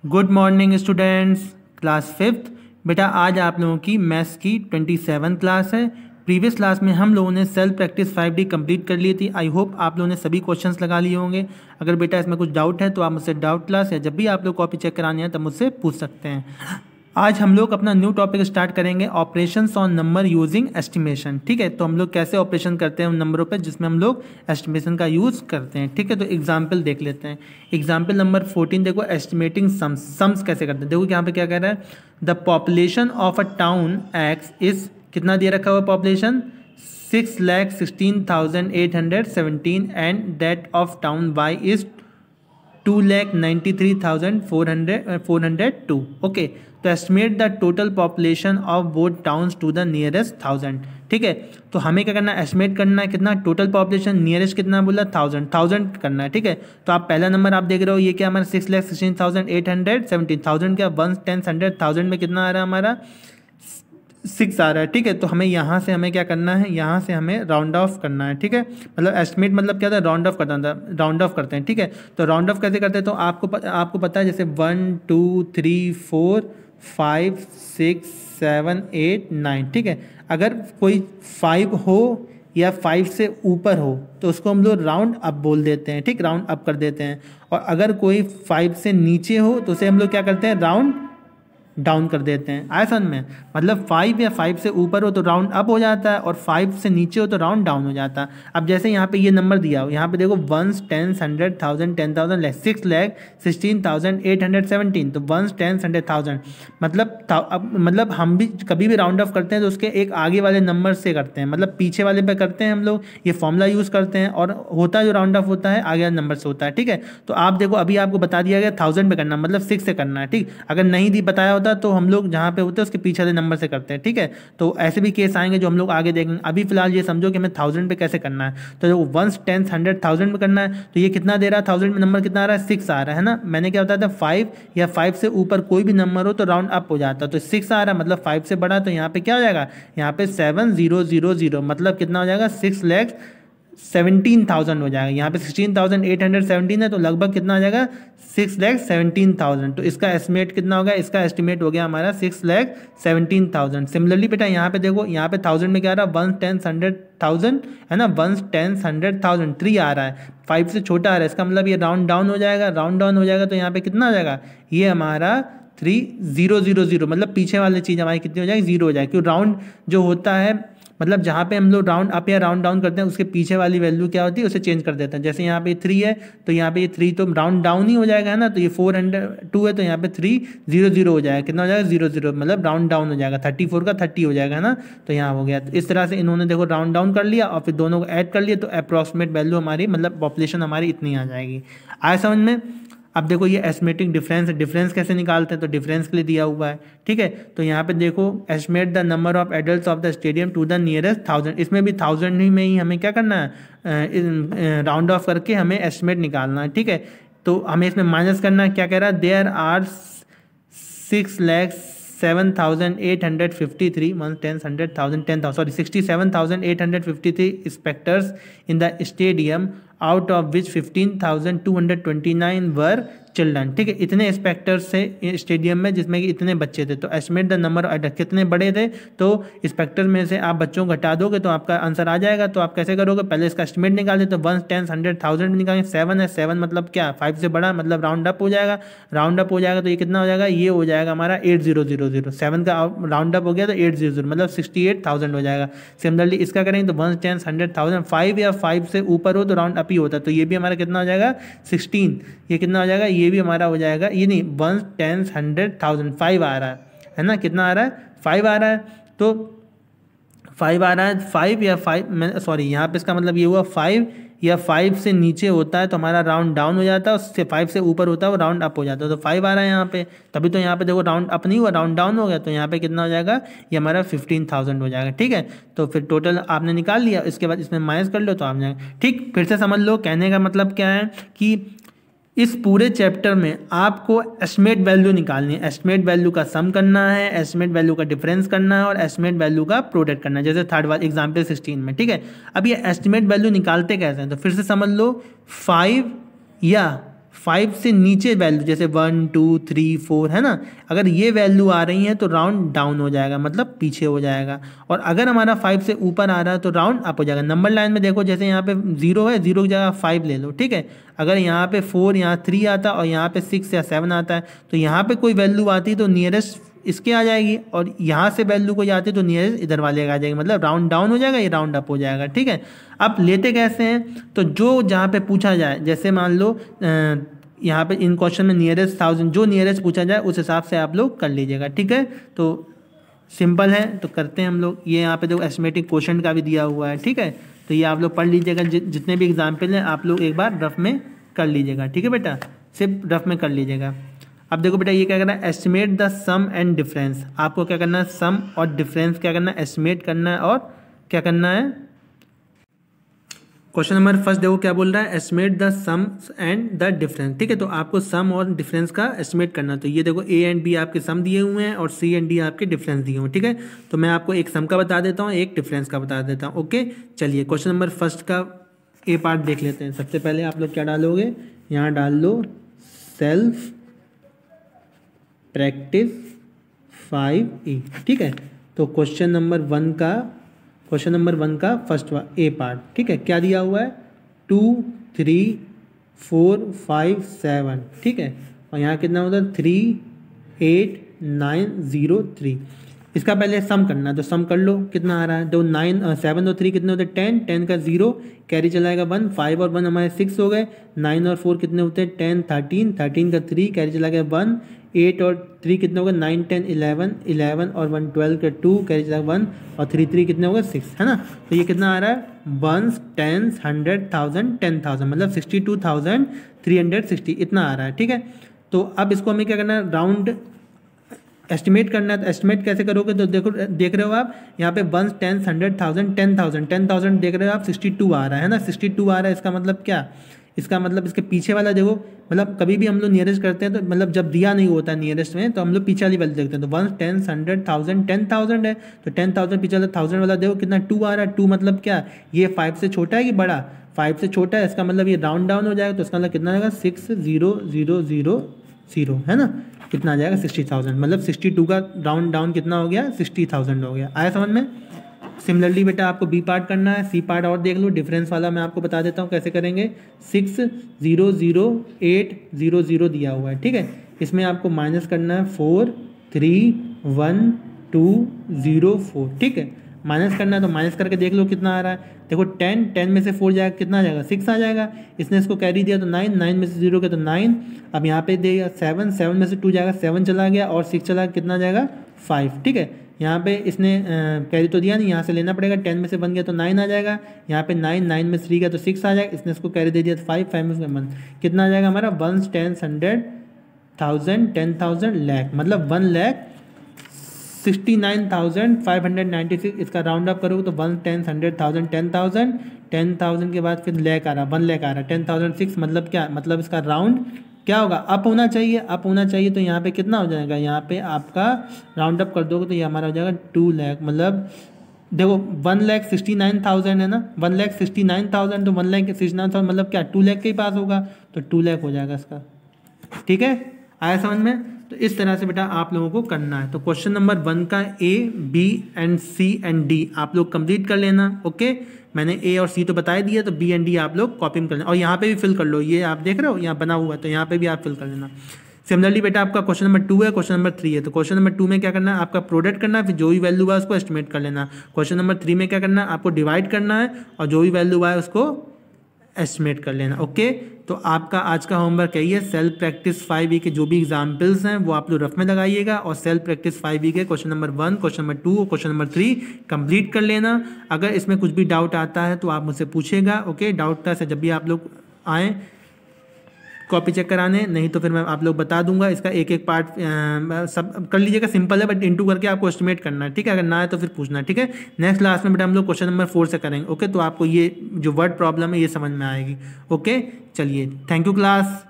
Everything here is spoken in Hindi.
Good morning students, class fifth. बेटा आज आप लोगों की मैथ्स की 27 क्लास है। प्रीवियस क्लास में हम लोगों ने सेल्फ प्रैक्टिस 5D कंप्लीट कर ली थी। आई होप आप लोगों ने सभी क्वेश्चंस लगा लिए होंगे। अगर बेटा इसमें कुछ डाउट है तो आप मुझसे डाउट क्लास या जब भी आप लोग कॉपी चेक करानी है तब मुझसे पूछ सकते हैं। आज हम लोग अपना न्यू टॉपिक स्टार्ट करेंगे, operations on number using estimation. ठीक है, तो हम लोग कैसे ऑपरेशन करते हैं उन नंबरों पे जिसमें हम लोग एस्टिमेशन का यूज़ करते हैं। ठीक है, तो एग्जाम्पल देख लेते हैं। एग्जाम्पल नंबर 14 देखो, एस्टिमेटिंग सम्स कैसे करते हैं। देखो यहाँ पे क्या कह रहा है, the population of a town X is, कितना दिया रखा हुआ population 6,16,817 and that of town Y is 2,93,402। Okay, तो estimate the total population of both towns to the nearest 1000। ठीक है, तो हमें क्या करना है, एस्टिमेट करना है कितना टोटल पॉपुलेशन, नियरेस्ट कितना बोला 1000 करना है। ठीक है, तो आप पहला नंबर आप देख रहे हो, ये क्या हमारा 6,16,817, 1000 क्या 1 10 100 1000 में कितना आ रहा है हमारा 6 आ रहा है। ठीक है, तो हमें यहाँ से हमें क्या करना है, यहाँ से हमें राउंड ऑफ करना है। ठीक है, मतलब एस्टिमेट मतलब क्या था, राउंड ऑफ करता था, राउंड ऑफ करते हैं। ठीक है, तो राउंड ऑफ कैसे करते हैं, तो आपको पता है जैसे 1 2 3 4 5 6 7 8 9। ठीक है, अगर कोई 5 हो या 5 से ऊपर हो तो उसको हम लोग राउंड अप बोल देते हैं। ठीक, राउंड अप कर देते हैं। और अगर कोई 5 से नीचे हो तो उसे हम लोग क्या करते हैं, राउंड डाउन कर देते हैं। आया समझ में, मतलब 5 या 5 से ऊपर हो तो राउंड अप हो जाता है और 5 से नीचे हो तो राउंड डाउन हो जाता है। अब जैसे यहाँ पे ये नंबर दिया हो, यहाँ पे देखो 1 10 100 1000 10,000 6,16,817, तो 1 10 100 1000 मतलब हम भी कभी भी राउंड ऑफ करते हैं तो उसके एक आगे वाले नंबर से करते हैं, मतलब पीछे वाले पे करते हैं हम लोग, ये फॉर्मूला यूज़ करते हैं और होता है जो राउंड ऑफ होता है आगे वाले नंबर से होता है। ठीक है, तो आप देखो अभी आपको बता दिया गया 1000 पे करना, मतलब 6 से करना है। ठीक, अगर नहीं बताया होता तो हम लोग जहाँ पे होते हैं उसके पीछे वाले नंबर से करते हैं। ठीक है, तो ऐसे भी केस आएंगे जो हम लोग आगे देखेंगे। अभी फिलहाल ये समझो कि हमें 1000 पे कैसे करना है, तो जो 1 10 100 1000 में करना है, तो ये कितना दे रहा है 1000 में नंबर कितना आ रहा है 6 आ रहा है ना। मैंने क्या बताया था 5 या 5 से ऊपर कोई भी नंबर हो तो राउंड अप हो जाता है, तो 6 आ रहा है मतलब 5 से बड़ा, तो यहाँ पे क्या हो जाएगा, यहाँ पे 7000 मतलब कितना हो जाएगा 6,17,000 हो जाएगा। यहाँ पे 16,817 है तो लगभग कितना हो जाएगा 6,17,000। तो इसका एस्टिमेट कितना होगा, इसका एस्टिमेट हो गया हमारा 6,17,000। सिमिलरली बेटा यहाँ पे देखो, यहाँ पे 1000 में क्या आ रहा है 1 10 100 1000 है ना, 1 10 100 1000 3 आ रहा है, 5 से छोटा आ रहा है, इसका मतलब ये राउंड डाउन हो जाएगा। राउंड डाउन हो जाएगा तो यहाँ पे कितना हो जाएगा, ये हमारा 3000, मतलब पीछे वाली चीज़ हमारी कितनी हो जाएगी 0 हो जाएगी। क्योंकि राउंड जो होता है, मतलब जहाँ पे हम लोग राउंड अप या राउंड डाउन करते हैं उसके पीछे वाली वैल्यू क्या होती है उसे चेंज कर देते हैं। जैसे यहाँ पे 3 है तो यहाँ पे ये 3 तो राउंड डाउन ही हो जाएगा है ना, तो ये 402 है तो यहाँ पे 300 हो जाएगा, कितना हो जाएगा 00, मतलब राउंड डाउन हो जाएगा, 34 का 30 हो जाएगा है ना, तो यहाँ हो गया। तो इस तरह से इन्होंने देखो राउंड डाउन कर लिया और फिर दोनों को ऐड कर लिया तो अप्रॉक्सीमेट वैल्यू हमारी, मतलब पॉपुलेशन हमारी इतनी आ जाएगी। आया समझ में। अब देखो ये एस्टिमेटिंग डिफरेंस कैसे निकालते हैं, तो डिफरेंस के लिए दिया हुआ है। ठीक है, तो यहाँ पे देखो estimate the number of adults of the stadium to the nearest 1000, इसमें भी 1000 ही में ही हमें क्या करना है, राउंड ऑफ करके हमें एस्टिमेट निकालना है। ठीक है, तो हमें इसमें माइनस करना है, क्या कह रहा है, there are 6,07,853 1 10 100 1000 10,000 sorry 67,853 spectators in the stadium, out of which 15,229 were children. ठीक है, इतने स्पेक्टर्स से स्टेडियम में जिसमें कि इतने बच्चे थे, तो एस्टिमेट द नंबर कितने बड़े थे, तो स्पेक्टर में से आप बच्चों को घटा दोगे तो आपका आंसर आ जाएगा। तो आप कैसे करोगे, पहले इसका एस्टिमेट निकाल दो, तो 1 10 100 1000 में निकालेंगे, 7 है, 7 मतलब क्या 5 से बड़ा, मतलब राउंड अप हो जाएगा। राउंड अप हो जाएगा तो ये कितना हो जाएगा, ये हो जाएगा हमारा 8000, 7 का राउंड अप हो गया तो 800 मतलब 68,000 हो जाएगा। सिमिलरली इसका करेंगे तो 1 10 100 1000, 5 या 5 से ऊपर हो तो राउंड अप ही होता है, तो ये भी हमारा कितना हो जाएगा 16, ये कितना हो जाएगा, ये भी हमारा हो जाएगा, ये नहीं 1 10 100 1000 5 आ रहा है ना, कितना आ रहा है 5 आ रहा है, तो 5 आ रहा है, 5 या 5 मैं सॉरी यहाँ पे इसका मतलब ये हुआ 5 या 5 से नीचे होता है तो हमारा राउंड डाउन हो जाता है, उससे 5 से ऊपर होता है वो राउंड अप हो जाता है। तो 5 आ रहा है यहाँ पे, तभी तो यहाँ पे देखो राउंड अप नहीं हुआ, राउंड डाउन हो गया, तो यहाँ पे कितना हो जाएगा, ये हमारा 15,000 हो जाएगा। ठीक है, तो फिर टोटल आपने निकाल लिया, इसके बाद इसमें माइनस कर लो तो आप जाएगा। ठीक, फिर से समझ लो, कहने का मतलब क्या है कि इस पूरे चैप्टर में आपको एस्टिमेट वैल्यू निकालनी है, एस्टिमेट वैल्यू का सम करना है, एस्टिमेट वैल्यू का डिफरेंस करना है और एस्टिमेट वैल्यू का प्रोडक्ट करना है, जैसे थर्ड वाला एग्जाम्पल 16 में। ठीक है, अब ये एस्टिमेट वैल्यू निकालते कैसे हैं, तो फिर से समझ लो 5 या 5 से नीचे वैल्यू जैसे 1 2 3 4 है ना, अगर ये वैल्यू आ रही है तो राउंड डाउन हो जाएगा, मतलब पीछे हो जाएगा। और अगर हमारा 5 से ऊपर आ रहा है तो राउंड अप हो जाएगा। नंबर लाइन में देखो, जैसे यहाँ पे 0 है, 0 की जगह 5 ले लो, ठीक है। अगर यहाँ पे 4, यहाँ 3 आता और यहाँ पे 6 या 7 आता है, तो यहाँ पे कोई वैल्यू आती तो नियरेस्ट इसके आ जाएगी, और यहाँ से वैल्यू कोई आती तो नियरेस्ट इधर वाले का आ जाएगी, मतलब राउंड डाउन हो जाएगा, ये राउंड अप हो जाएगा, ठीक है। अब लेते कैसे हैं, तो जो जहाँ पे पूछा जाए, जैसे मान लो यहाँ पे इन क्वेश्चन में नियरेस्ट 1000, जो नियरेस्ट पूछा जाए उस हिसाब से आप लोग कर लीजिएगा, ठीक है। तो सिंपल है, तो करते हैं हम लोग। ये यहाँ पे देखो एस्टिमेटिंग क्वोशंट का भी दिया हुआ है, ठीक है। तो ये आप लोग पढ़ लीजिएगा, जितने भी एग्जाम्पल हैं आप लोग एक बार रफ में कर लीजिएगा, ठीक है बेटा, सिर्फ रफ में कर लीजिएगा। अब देखो बेटा, ये क्या करना है, estimate the sum and difference. आपको क्या करना है, सम और डिफरेंस क्या करना है, एस्टिमेट करना है, और क्या करना है। क्वेश्चन नंबर फर्स्ट देखो क्या बोल रहा है, estimate the sum and the difference, ठीक है। तो आपको सम और डिफरेंस का एस्टिमेट करना है। तो ये देखो ए एंड बी आपके सम दिए हुए हैं और सी एंड डी आपके डिफरेंस दिए हुए हैं, ठीक है। तो मैं आपको एक सम का बता देता हूँ, एक डिफरेंस का बता देता हूँ, ओके। चलिए क्वेश्चन नंबर फर्स्ट का ए पार्ट देख लेते हैं। सबसे पहले आप लोग क्या डालोगे, यहाँ डाल लो सेल्फ प्रैक्टिस 5E, ठीक है। तो क्वेश्चन नंबर वन का फर्स्ट ए पार्ट, ठीक है। क्या दिया हुआ है, 2 3 4 5 7, ठीक है। और यहाँ कितना होता है, 3 8 9 0 3। इसका पहले सम करना है, तो सम कर लो, कितना आ रहा है, 7 और 3 कितने होते हैं, 10, 10 का 0 कैरी चलाएगा 1, 5 और 1 हमारे 6 हो गए, 9 और 4 कितने होते हैं, 10 13, 13 का 3 कैरी चला गया 1, 8 और 3 कितने हो गए, 9 10 11, 11 और 1 12 का 2 कैरी चला 1, और 3 3 कितने हो गए 6, है ना। तो ये कितना आ रहा है, 1 10 100 1000 10,000, मतलब 62,360 इतना आ रहा है, ठीक है। तो अब इसको हमें क्या करना है, राउंड एस्टिमेट करना है। तो एस्टिमेट कैसे करोगे, तो देखो देख रहे हो आप यहाँ पे 1 10 100 1000 10,000 10,000 देख रहे हो आप, 62 आ रहा है ना, 62 आ रहा है। इसका मतलब क्या, इसका मतलब इसके पीछे वाला देखो, मतलब कभी भी हम लोग नियरेस्ट करते हैं तो मतलब जब दिया नहीं होता है नियरेस्ट में, तो हम लोग पीछे वाली वैल्यू देखते हैं। तो 1 10 100 1000 10,000 है, तो 10,000 पीछे वाला 1000 वाला देखो कितना 2 आ रहा है। 2 मतलब क्या, ये 5 से छोटा है कि बड़ा, 5 से छोटा है, इसका मतलब ये राउंड डाउन हो जाएगा। तो इसका मतलब कितना आएगा, 60,000 है ना, कितना आ जाएगा 60,000, मतलब 62 का राउंड डाउन कितना हो गया, 60,000 हो गया। आया समझ में। सिमिलरली बेटा आपको बी पार्ट करना है, सी पार्ट और देख लो, डिफरेंस वाला मैं आपको बता देता हूँ कैसे करेंगे। 600800 दिया हुआ है, ठीक है। इसमें आपको माइनस करना है 43124, ठीक है। माइनस करना है तो माइनस करके देख लो कितना आ रहा है। देखो 10 में से 4 जाएगा, कितना आ जाएगा, 6 आ जाएगा। इसने इसको कैरी दिया तो 9 में से 0 के तो 9। अब यहाँ पे देगा 7 में से 2 जाएगा, 7 चला गया, और 6 चला, कितना जाएगा 5, ठीक है। यहाँ पे इसने कैरी तो दिया नहीं, यहाँ से लेना पड़ेगा। 10 में से बन गया तो 9 आ जाएगा। यहाँ पे 9 में 3 गया तो 6 आ जाएगा। इसने इसको कैरी दे दिया तो 5 में से 1, कितना आ जाएगा हमारा 1 10 100 1000 10,000 लाख, मतलब 1,69,596। इसका राउंड अप करोगे तो 1 10 100 1000 10,000 10,000 के बाद फिर लाख आ रहा है, 1 लाख आ रहा है, 10,006, मतलब क्या, मतलब इसका राउंड क्या होगा, अप होना चाहिए, अप होना चाहिए। तो यहाँ पे कितना हो जाएगा, यहाँ पे आपका राउंड अप कर दोगे तो ये हमारा हो जाएगा 2 लाख, मतलब देखो 1,69,000 है ना, 1,69,000, तो 1,69,000 मतलब क्या 2 लाख के ही पास होगा, तो 2 लाख हो जाएगा इसका, ठीक है। आया समझ में। तो इस तरह से बेटा आप लोगों को करना है। तो क्वेश्चन नंबर 1 का A B and C and D आप लोग कंप्लीट कर लेना, ओके। मैंने ए और सी तो बता दिया, तो बी एंड डी आप लोग कॉपी कर लेना, और यहाँ पे भी फिल कर लो। ये आप देख रहे हो यहाँ बना हुआ है, तो यहाँ पे भी आप फिल कर लेना। सिमिलरली बेटा आपका क्वेश्चन नंबर 2 है, क्वेश्चन नंबर 3 है। तो क्वेश्चन नंबर 2 में क्या करना है, आपका प्रोडक्ट करना है, फिर जो भी वैल्यू है उसको एस्टिमेट कर लेना। क्वेश्चन नंबर 3 में क्या करना है, आपको डिवाइड करना है, और जो भी वैल्यू है उसको एस्टिमेट कर लेना, ओके। तो आपका आज का होमवर्क यही है, सेल्फ प्रैक्टिस 5E के जो भी एग्जाम्पल्स हैं वो आप लोग रफ में लगाइएगा, और सेल्फ प्रैक्टिस 5E के क्वेश्चन नंबर 1, क्वेश्चन नंबर 2 और क्वेश्चन नंबर 3 कंप्लीट कर लेना। अगर इसमें कुछ भी डाउट आता है तो आप मुझसे पूछेगा, ओके। डाउट था से जब भी आप लोग आएँ कॉपी चेक कराने, नहीं तो फिर मैं आप लोग बता दूंगा। इसका एक एक पार्ट सब कर लीजिएगा, सिंपल है, बट इंटू करके आपको एस्टिमेट करना है, ठीक है। अगर ना है तो फिर पूछना, ठीक है। नेक्स्ट क्लास में बेटा हम लोग क्वेश्चन नंबर 4 से करेंगे, ओके। तो आपको ये जो वर्ड प्रॉब्लम है ये समझ में आएगी, ओके। चलिए, थैंक यू क्लास।